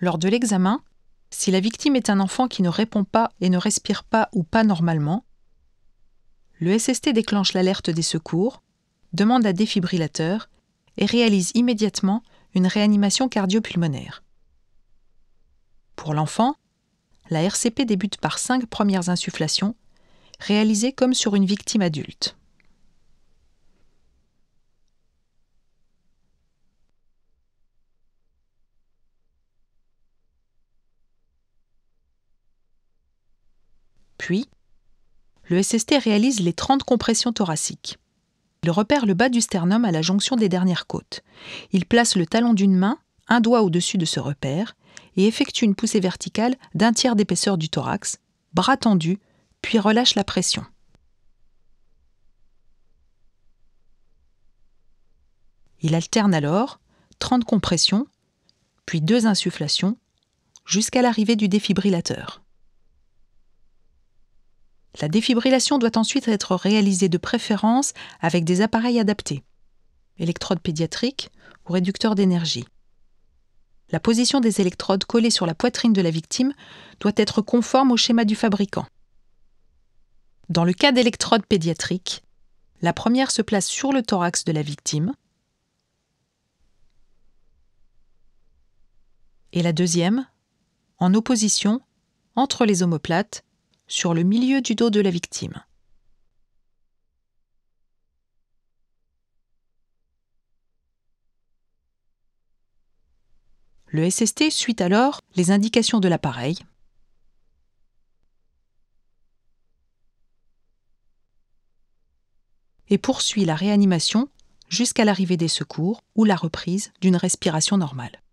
Lors de l'examen, si la victime est un enfant qui ne répond pas et ne respire pas ou pas normalement, le SST déclenche l'alerte des secours, demande un défibrillateur et réalise immédiatement une réanimation cardio-pulmonaire. Pour l'enfant, la RCP débute par 5 premières insufflations, réalisées comme sur une victime adulte. Puis, le SST réalise les 30 compressions thoraciques. Il repère le bas du sternum à la jonction des dernières côtes. Il place le talon d'une main, un doigt au-dessus de ce repère, et effectue une poussée verticale d'1/3 d'épaisseur du thorax, bras tendus, puis relâche la pression. Il alterne alors 30 compressions, puis 2 insufflations, jusqu'à l'arrivée du défibrillateur. La défibrillation doit ensuite être réalisée de préférence avec des appareils adaptés, électrodes pédiatriques ou réducteurs d'énergie. La position des électrodes collées sur la poitrine de la victime doit être conforme au schéma du fabricant. Dans le cas d'électrodes pédiatriques, la première se place sur le thorax de la victime et la deuxième en opposition entre les omoplates sur le milieu du dos de la victime. Le SST suit alors les indications de l'appareil et poursuit la réanimation jusqu'à l'arrivée des secours ou la reprise d'une respiration normale.